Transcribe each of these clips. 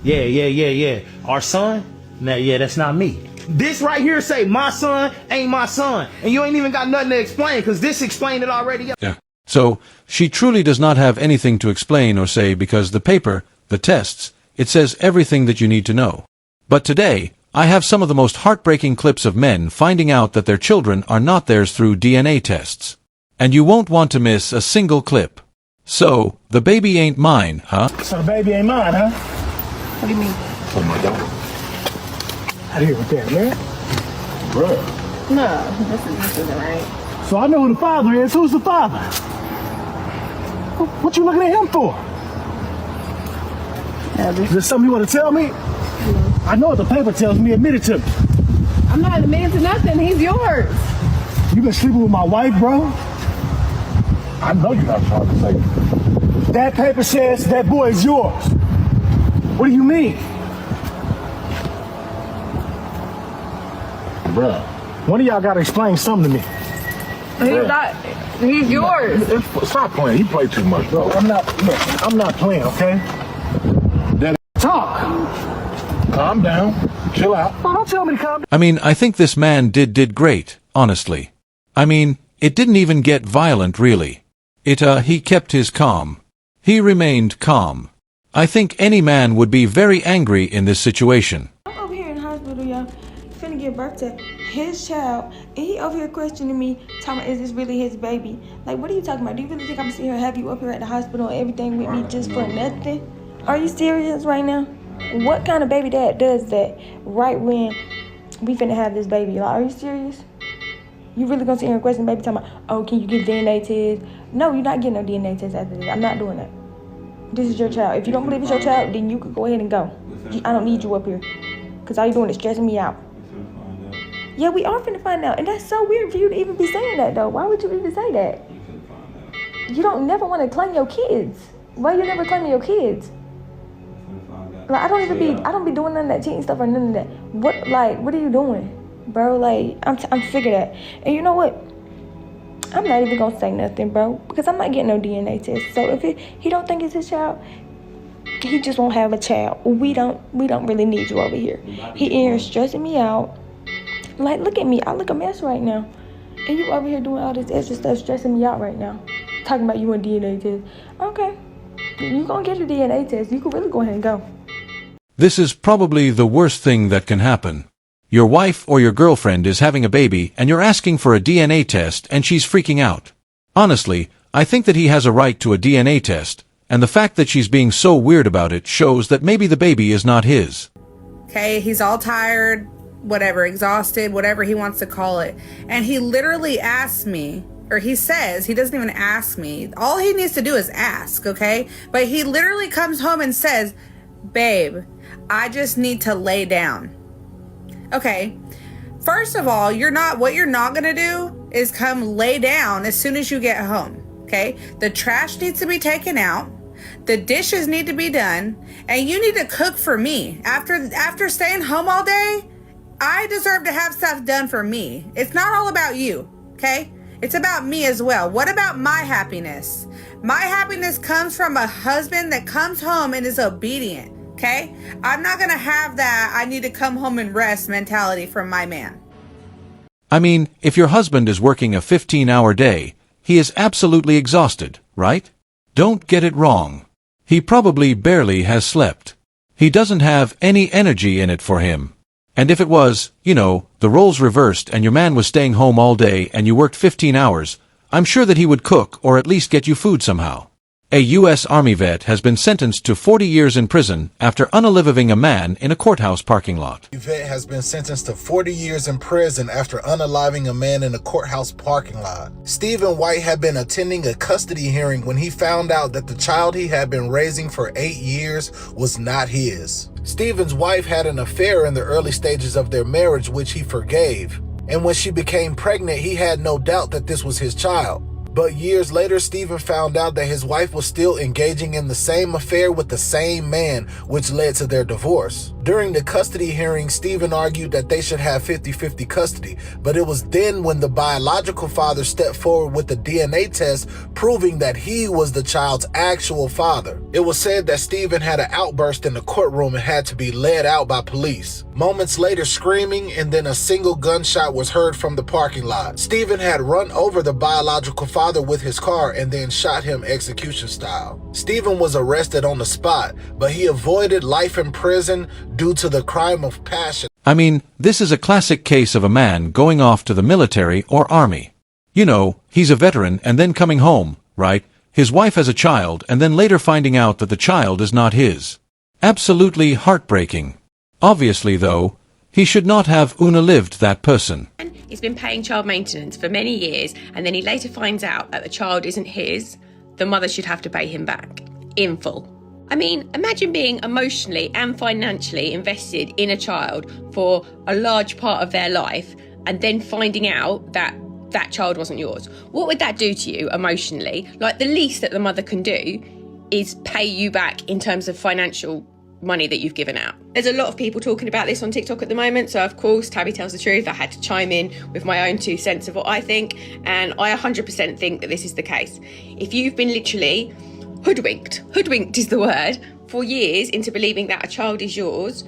Yeah. Our son? Nah, yeah, that's not me. This right here say my son ain't my son. And you ain't even got nothing to explain because this explained it already. Yeah. So, she truly does not have anything to explain or say because the paper, the tests, it says everything that you need to know. But today, I have some of the most heartbreaking clips of men finding out that their children are not theirs through DNA tests. And you won't want to miss a single clip. So, the baby ain't mine, huh? So the baby ain't mine, huh? What do you mean? Oh my God. Out of here with that, man. Bruh. No, this isn't right. So I know who the father is. Who's the father? What you looking at him for? Is there something you want to tell me? No. I know what the paper tells me. Admit it to me. I'm not admitting to nothing. He's yours. You been sleeping with my wife, bro? I know you're not trying to say it. That paper says that boy is yours. What do you mean? Bruh, one of y'all gotta explain something to me. He's not. He's yours. Stop playing. You play too much, bro. I'm not playing, okay? That talk. Calm down. Chill out. Oh, don't tell me to calm down. I mean, I think this man did great, honestly. I mean, it didn't even get violent, really. He kept his calm. He remained calm. I think any man would be very angry in this situation. I'm over here in the hospital, y'all, finna give birth to his child, and he over here questioning me, talking about, is this really his baby? Like, what are you talking about? Do you really think I'm sitting here have you up here at the hospital and everything with me just for nothing? Are you serious right now? What kind of baby dad does that right when we finna have this baby? Like, are you serious? You really gonna sit here and question the baby talking about, oh, can you get DNA test? No, you're not getting no DNA test after this. I'm not doing that. This is your child. If you don't believe it's your child, then you could go ahead and go. I don't need you up here. Because all you're doing is stressing me out. Yeah, we are finna find out. And that's so weird for you to even be saying that, though. Why would you even say that? You don't never want to claim your kids. Why you never claiming your kids? Like, I don't be doing none of that cheating stuff or none of that. What are you doing? Bro, like, I'm sick of that. And you know what? I'm not even gonna say nothing, bro, because I'm not getting no DNA test. So if he don't think it's his child, he just won't have a child. We don't really need you over here. He in here stressing me out. Like, look at me. I look a mess right now. And you over here doing all this extra stuff, stressing me out right now. Talking about you want DNA test. Okay. You gonna get your DNA test. You can really go ahead and go. This is probably the worst thing that can happen. Your wife or your girlfriend is having a baby and you're asking for a DNA test and she's freaking out. Honestly, I think that he has a right to a DNA test, and the fact that she's being so weird about it shows that maybe the baby is not his. Okay, he's all tired, whatever, exhausted, whatever he wants to call it. And he literally asks me, or he says, he doesn't even ask me. All he needs to do is ask, okay? But he literally comes home and says, babe, I just need to lay down. Okay, first of all, what you're not going to do is come lay down as soon as you get home, okay? The trash needs to be taken out. The dishes need to be done. And you need to cook for me. After staying home all day, I deserve to have stuff done for me. It's not all about you, okay? It's about me as well. What about my happiness? My happiness comes from a husband that comes home and is obedient. Okay? I'm not gonna have that I need to come home and rest mentality from my man. I mean, if your husband is working a 15-hour day, he is absolutely exhausted, right? Don't get it wrong. He probably barely has slept. He doesn't have any energy in it for him. And if it was, the roles reversed and your man was staying home all day and you worked 15 hours, I'm sure that he would cook or at least get you food somehow. A U.S. Army vet has been sentenced to 40 years in prison after unaliving a man in a courthouse parking lot. A vet has been sentenced to 40 years in prison after unaliving a man in a courthouse parking lot. Stephen White had been attending a custody hearing when he found out that the child he had been raising for 8 years was not his. Stephen's wife had an affair in the early stages of their marriage, which he forgave. And when she became pregnant, he had no doubt that this was his child. But years later, Stephen found out that his wife was still engaging in the same affair with the same man, which led to their divorce. During the custody hearing, Stephen argued that they should have 50-50 custody, but it was then when the biological father stepped forward with a DNA test proving that he was the child's actual father. It was said that Stephen had an outburst in the courtroom and had to be led out by police. Moments later, screaming and then a single gunshot was heard from the parking lot. Stephen had run over the biological father with his car and then shot him execution style. Stephen was arrested on the spot, but he avoided life in prison due to the crime of passion. I mean, this is a classic case of a man going off to the military or army. You know, he's a veteran and then coming home, right? His wife has a child and then later finding out that the child is not his. Absolutely heartbreaking. Obviously, though, he should not have unalived that person. He's been paying child maintenance for many years, and then he later finds out that the child isn't his. The mother should have to pay him back, in full. I mean, imagine being emotionally and financially invested in a child for a large part of their life, and then finding out that that child wasn't yours. What would that do to you emotionally? Like, the least that the mother can do is pay you back in terms of financial money that you've given out. There's a lot of people talking about this on TikTok at the moment, so of course, Tabby tells the truth. I had to chime in with my own 2 cents of what I think, and I 100% think that this is the case. If you've been literally hoodwinked is the word, for years into believing that a child is yours,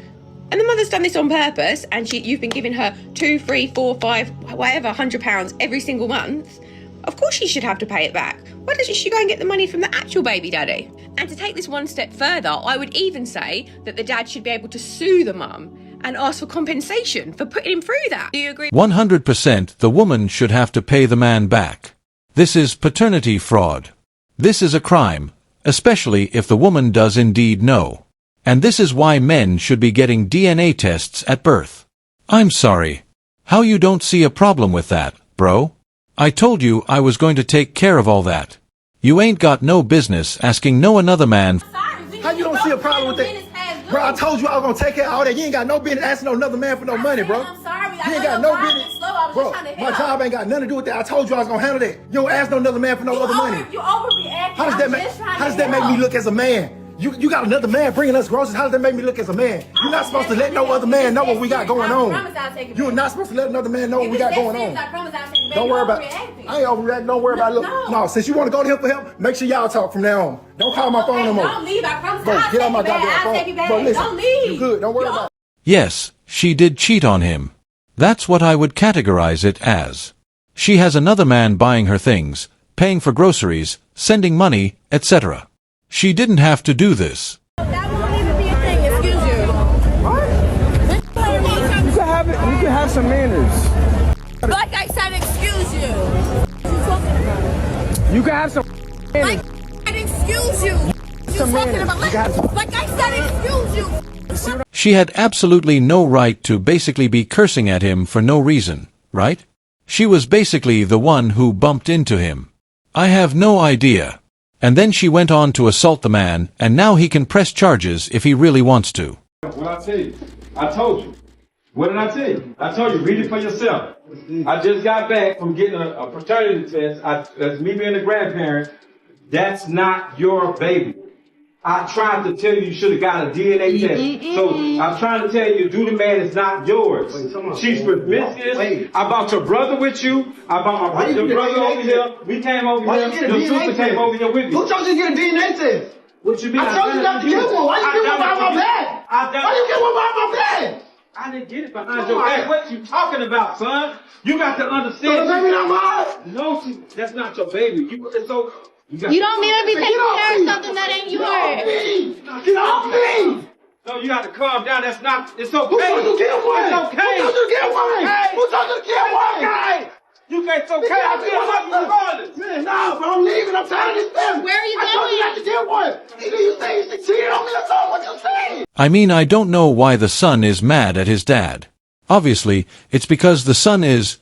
and the mother's done this on purpose, and you've been giving her 2, 3, 4, 5, whatever, £100 every single month, of course she should have to pay it back. Why doesn't she go and get the money from the actual baby daddy? And to take this one step further, I would even say that the dad should be able to sue the mum and ask for compensation for putting him through that. Do you agree? 100% the woman should have to pay the man back. This is paternity fraud. This is a crime, especially if the woman does indeed know. And this is why men should be getting DNA tests at birth. I'm sorry. How you don't see a problem with that, bro? I told you I was going to take care of all that. You ain't got no business asking no another man. How you don't see a problem with that? Bro, I told you I was gonna take care of all that. You ain't got no business asking another man for no money, bro. I'm sorry. You ain't got no business. Bro, my job ain't got nothing to do with that. I told you I was gonna handle that. You don't ask no another man for no other money. You overreacting. How does that make me look as a man? You got another man bringing us groceries. How does that make me look as a man? You're not supposed to let no other man know what we got going on. You're not supposed to let another man know what we got going on. Don't worry about it. I ain't overreacting. Don't worry about it. Look, no, since you want to go to him for help, make sure y'all talk from now on. Don't call my phone no more. Don't leave. I promise. Bro, get on my goddamn phone. Bro, listen. Don't leave. You good. Don't worry about it. Yes, she did cheat on him. That's what I would categorize it as. She has another man buying her things, paying for groceries, sending money, etc. She didn't have to do this. That won't even be a thing. Excuse you. What? You can have some manners. Like I said, excuse you. You can have some manners. Like I said, excuse you. You talking about like I said, excuse you. She had absolutely no right to basically be cursing at him for no reason, right? She was basically the one who bumped into him. I have no idea. And then she went on to assault the man, and now he can press charges if he really wants to. What I tell you? I told you. What did I tell you? I told you, read it for yourself. I just got back from getting a paternity test. That's me being a grandparent. That's not your baby. I tried to tell you you should have got a DNA test. So I'm trying to tell you, do the man is not yours. She's promiscuous. I brought your brother with you. I brought my your brother over here. We came over here. Your sister came over here with me. Who told you to get a DNA test? What you mean? I told you not to get one. Why you get one behind my back? Why you get one behind my back? I didn't get it behind your back. What you talking about, son? You got to understand. So the baby not mine? No, that's not your baby. You don't need to be taking care of something that ain't yours. Get off me! No, you got to calm down. That's not. It's okay. Who told you to get one? It's okay. Who told you to get one? Who told you to get one? Okay. You can't. It's okay. I feel like you regardless. Man, no, but I'm leaving. I'm tired of this family. Where are you I told you not to get one. Either you say you cheated on me or something. What you saying? I mean, I don't know why the son is mad at his dad. Obviously, it's because the son is,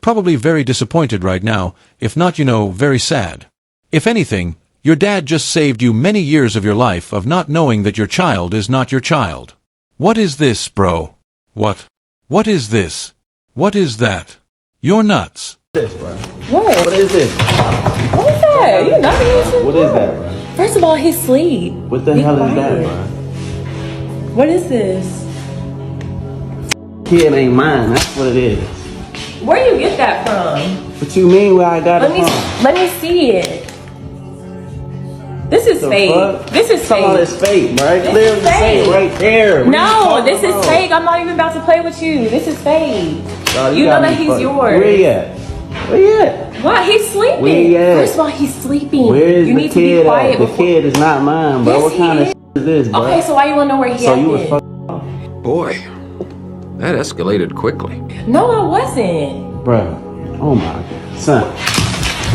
probably very disappointed right now, if not, very sad. If anything, your dad just saved you many years of your life of not knowing that your child is not your child. What is this, bro? What? What is this? What is that? You're nuts. this, bro? What? What is this? What is that? You not using What is that, bro? First of all, he's asleep. What the hell is that, bro? What is this? Kid ain't mine. That's what it is. Where you get that from? What you mean where I got it from? Let me see it. This is fake. Fuck? This is Some of fake. it's fake, bro. This Clearly is fake. right there. What No, this is about? fake. I'm not even about to play with you. This is fake. Dog, you know got that me he's fucked. yours. Where he at? Where he at? Why? He's sleeping. Where he at? First of all, he's sleeping. Where is you the need to be kid quiet at? The before. kid is not mine, bro. Yes, What kind he of shit is this, bro? Okay, so why you wanna know where he So at? you was then? fucking. Boy, that escalated quickly. No, I wasn't. Bro. Oh my God. Son.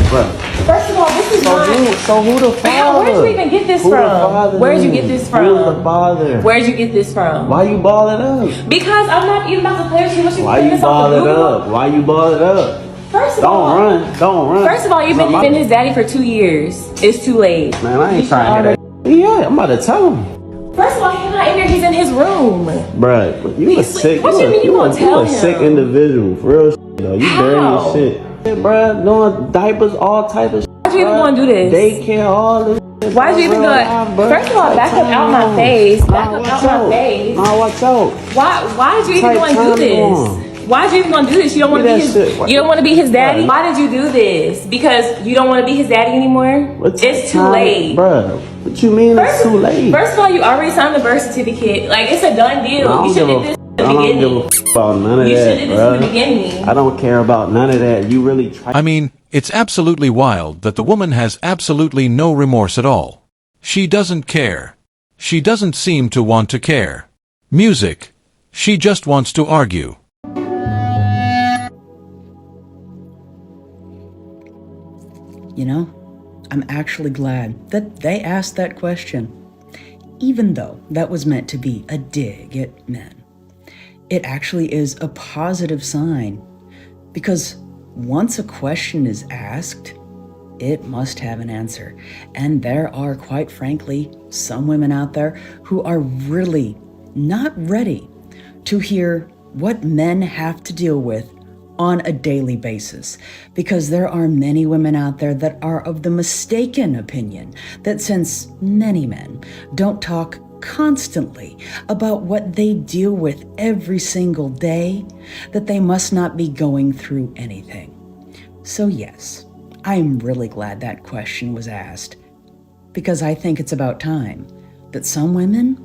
Bro. First of all, this is not. So who the father? Where'd you even get this Who the from? father Where'd you is? get this from? Who's the father? Where'd you get this from? Why you ball it up? Because I'm not even about to play with you. What you Why think you this off ball the it blue? up? Why you ball it up? First of Don't all, run. Don't run. First of all, you've been his daddy for 2 years. It's too late. Man, I ain't trying to hear that. Yeah, I'm about to tell him. First of all, he's not in there. He's in his room. Bruh, you a sick. What you mean you gonna tell a sick him? individual. For real shit, though. You dirty How? as shit. Yeah, bruh, doing diapers, all type of shit. Why'd you even want to do this? Daycare, all this shit. Why'd you even do it? First of all, back up out my face. Back up out my face. Nah, watch out. Why did you even want to do this? Why did you even want to do this? You don't want to be his. You don't want to be his daddy. Bruh. Why did you do this? Because you don't want to be his daddy anymore. It's too late, Bruh, what you mean it's too late? First of all, you already signed the birth certificate. Like it's a done deal. You should have did this in the I don't give beginning. a about none of You that, should have did this in the bruh. beginning. I don't care about none of that. You really try. I mean, it's absolutely wild that the woman has absolutely no remorse at all. She doesn't care. She doesn't seem to want to care. Music. She just wants to argue. You know, I'm actually glad that they asked that question, even though that was meant to be a dig at men. It actually is a positive sign, because once a question is asked, it must have an answer. And there are, quite frankly, some women out there who are really not ready to hear what men have to deal with on a daily basis, because there are many women out there that are of the mistaken opinion that since many men don't talk constantly about what they deal with every single day, that they must not be going through anything. So yes, I am really glad that question was asked, because I think it's about time that some women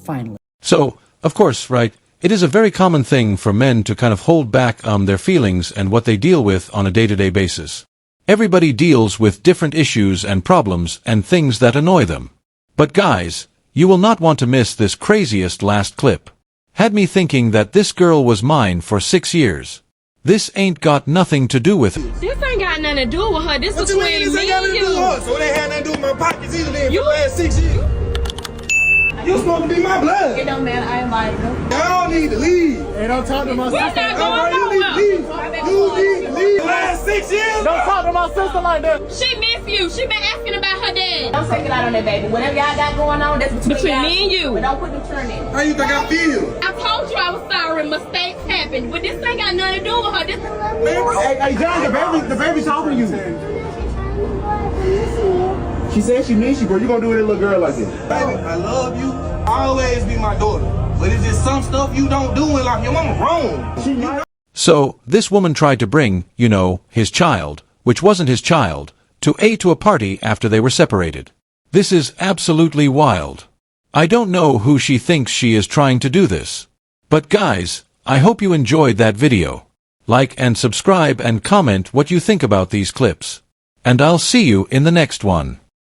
finally. So, of course, right, it is a very common thing for men to kind of hold back their feelings and what they deal with on a day-to-day basis. Everybody deals with different issues and problems and things that annoy them. But guys, you will not want to miss this craziest last clip. Had me thinking that this girl was mine for 6 years. This ain't got nothing to do with it. This ain't got nothing to do with her. This What is you mean between this ain't me got and nothing to do with you. her? So it ain't had nothing to do with my pockets either then for the last 6 years. You supposed to be my blood. It don't matter. I invited her. Y'all need to leave. Hey, don't talk to my We're sister. not going You need to nowhere. leave. You need to leave. The last 6 years. Don't talk to my sister like that. She miss you. She been asking about her dad. Don't take it out on that baby. Whatever y'all got going on, that's Between me and you. But don't put them turn in. How you think I feel? I told you I was sorry. Mistakes happen. But this ain't got nothing to do with her. This Hey, John, the baby talking to you. She said she miss you, bro. You gonna do with a little girl like this? Baby, I love you. Always be my daughter. But it's just some stuff you don't do in life. Your mama wrong. So, this woman tried to bring, you know, his child, which wasn't his child, to a party after they were separated. This is absolutely wild. I don't know who she thinks she is trying to do this. But guys, I hope you enjoyed that video. Like and subscribe and comment what you think about these clips. And I'll see you in the next one.